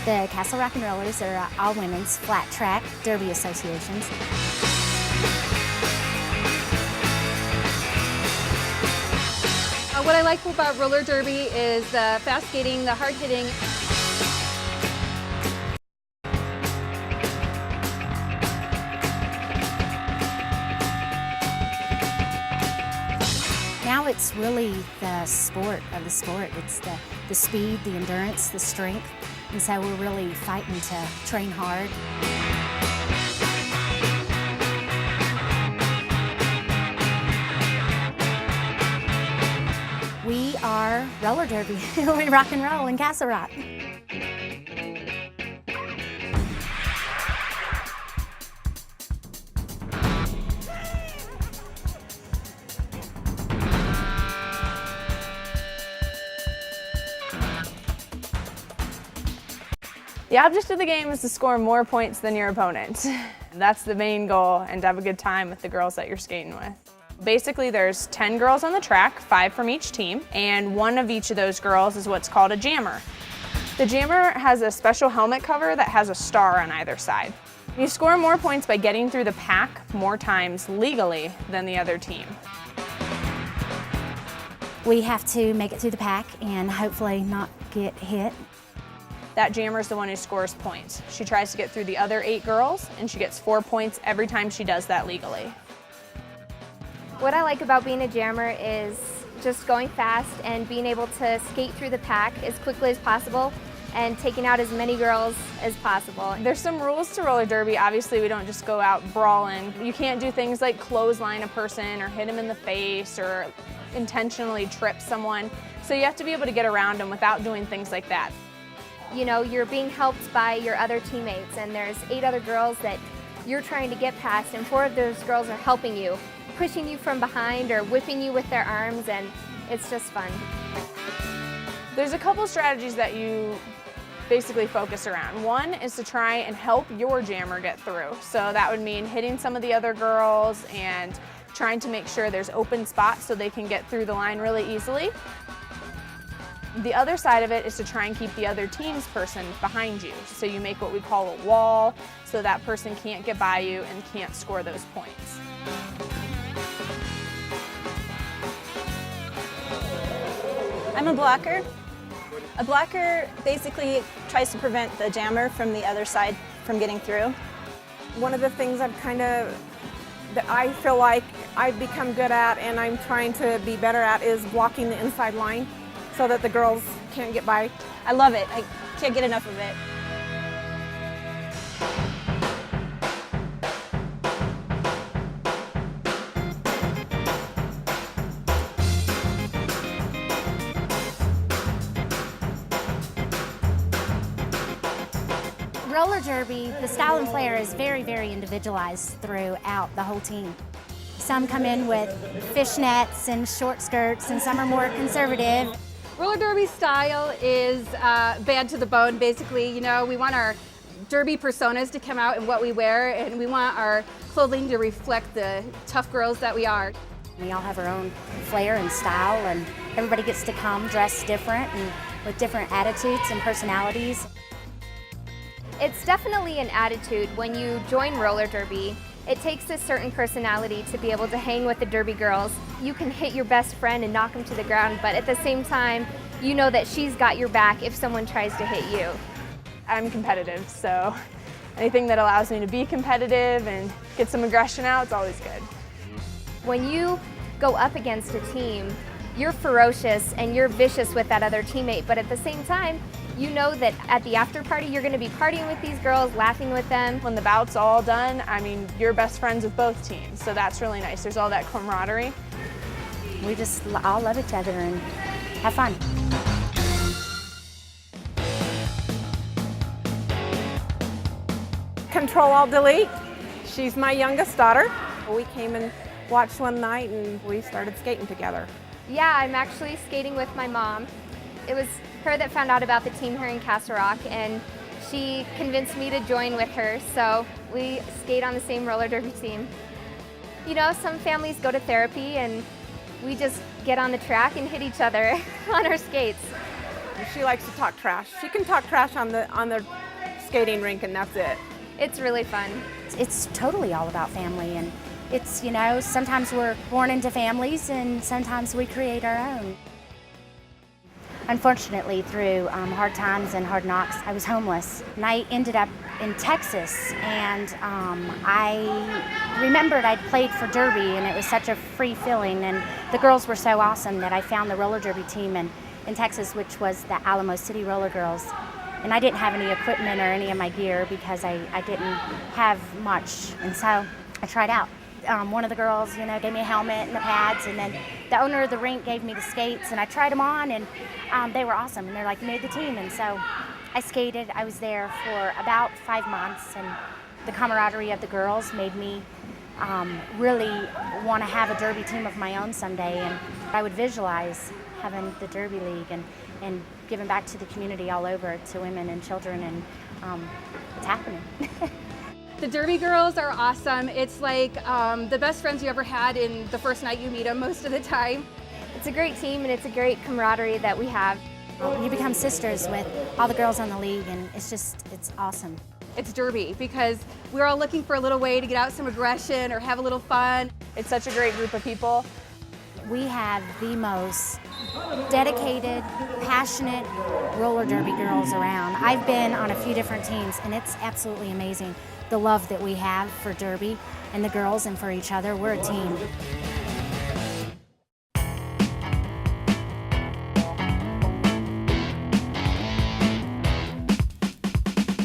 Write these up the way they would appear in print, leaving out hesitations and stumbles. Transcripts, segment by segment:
The Castle Rock and Rollers are all women's flat track derby associations. What I like about roller derby is the fast skating, the hard hitting. Now it's really the sport of the sport. It's the speed, the endurance, the strength. And so we're really fighting to train hard. We are roller derby. We rock and roll in Castle Rock. The object of the game is to score more points than your opponent. That's the main goal, and to have a good time with the girls that you're skating with. Basically, there's 10 girls on the track, 5 from each team, and one of each of those girls is what's called a jammer. The jammer has a special helmet cover that has a star on either side. You score more points by getting through the pack more times legally than the other team. We have to make it through the pack and hopefully not get hit. That jammer is the one who scores points. She tries to get through the other 8 girls, and she gets 4 points every time she does that legally. What I like about being a jammer is just going fast and being able to skate through the pack as quickly as possible and taking out as many girls as possible. There's some rules to roller derby. Obviously, we don't just go out brawling. You can't do things like clothesline a person or hit them in the face or intentionally trip someone. So you have to be able to get around them without doing things like that. You know, you're being helped by your other teammates, and there's 8 other girls that you're trying to get past, and 4 of those girls are helping you, pushing you from behind or whipping you with their arms, and it's just fun. There's a couple strategies that you basically focus around. One is to try and help your jammer get through. So that would mean hitting some of the other girls and trying to make sure there's open spots so they can get through the line really easily. The other side of it is to try and keep the other team's person behind you. So you make what we call a wall so that person can't get by you and can't score those points. I'm a blocker. A blocker basically tries to prevent the jammer from the other side from getting through. One of the things that I feel like I've become good at and I'm trying to be better at is blocking the inside line so that the girls can't get by. I love it. I can't get enough of it. Roller derby, the style and flair is very, very individualized throughout the whole team. Some come in with fishnets and short skirts, and some are more conservative. Roller derby style is bad to the bone, basically. You know, we want our derby personas to come out in what we wear, and we want our clothing to reflect the tough girls that we are. We all have our own flair and style, and everybody gets to come dressed different and with different attitudes and personalities. It's definitely an attitude when you join roller derby. It takes a certain personality to be able to hang with the derby girls. You can hit your best friend and knock them to the ground, but at the same time, you know that she's got your back if someone tries to hit you. I'm competitive, so anything that allows me to be competitive and get some aggression out, it's always good. When you go up against a team, you're ferocious and you're vicious with that other teammate, but at the same time, you know that at the after party, you're gonna be partying with these girls, laughing with them. When the bout's all done, I mean, you're best friends with both teams, so that's really nice. There's all that camaraderie. We just all love each other and have fun. Control-Alt-Delete. She's my youngest daughter. We came and watched one night and we started skating together. Yeah, I'm actually skating with my mom. It was her that found out about the team here in Castle Rock, and she convinced me to join with her, so we skate on the same roller derby team. You know, some families go to therapy and we just get on the track and hit each other on our skates. She likes to talk trash. She can talk trash on the skating rink, and that's it. It's really fun. It's totally all about family, and it's, you know, sometimes we're born into families and sometimes we create our own. Unfortunately, through hard times and hard knocks, I was homeless, and I ended up in Texas, and I remembered I'd played for Derby, and it was such a free feeling, and the girls were so awesome that I found the roller derby team in Texas, which was the Alamo City Roller Girls. And I didn't have any equipment or any of my gear because I didn't have much, and so I tried out. One of the girls, you know, gave me a helmet and the pads, and then the owner of the rink gave me the skates, and I tried them on, and they were awesome, and they're like, you made the team, and so I skated. I was there for about 5 months, and the camaraderie of the girls made me really want to have a derby team of my own someday, and I would visualize having the Derby League and giving back to the community all over, to women and children, and it's happening. The Derby girls are awesome. It's like the best friends you ever had in the first night you meet them most of the time. It's a great team, and it's a great camaraderie that we have. You become sisters with all the girls on the league, and it's awesome. It's Derby because we're all looking for a little way to get out some aggression or have a little fun. It's such a great group of people. We have the most dedicated, passionate roller derby girls around. I've been on a few different teams, and it's absolutely amazing the love that we have for derby and the girls and for each other. We're a team.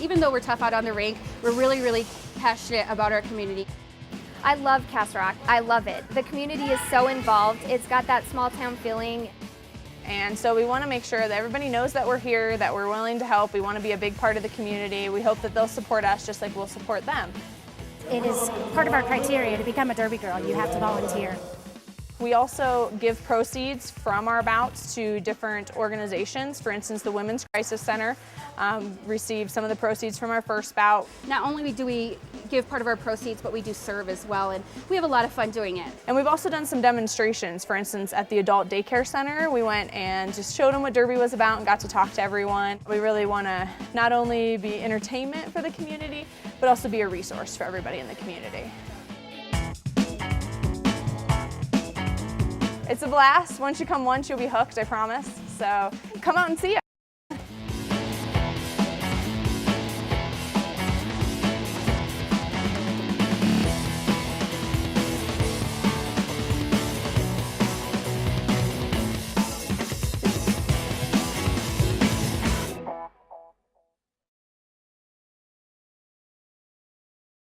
Even though we're tough out on the rink, we're really, really passionate about our community. I love Castle Rock. I love it. The community is so involved. It's got that small town feeling. And so we want to make sure that everybody knows that we're here, that we're willing to help. We want to be a big part of the community. We hope that they'll support us just like we'll support them. It is part of our criteria to become a derby girl. You have to volunteer. We also give proceeds from our bouts to different organizations. For instance, the Women's Crisis Center received some of the proceeds from our first bout. Not only do we give part of our proceeds, but we do serve as well, and we have a lot of fun doing it. And we've also done some demonstrations. For instance, at the Adult Daycare Center, we went and just showed them what Derby was about and got to talk to everyone. We really want to not only be entertainment for the community, but also be a resource for everybody in the community. It's a blast. Once you come once, you'll be hooked, I promise. So come out and see us.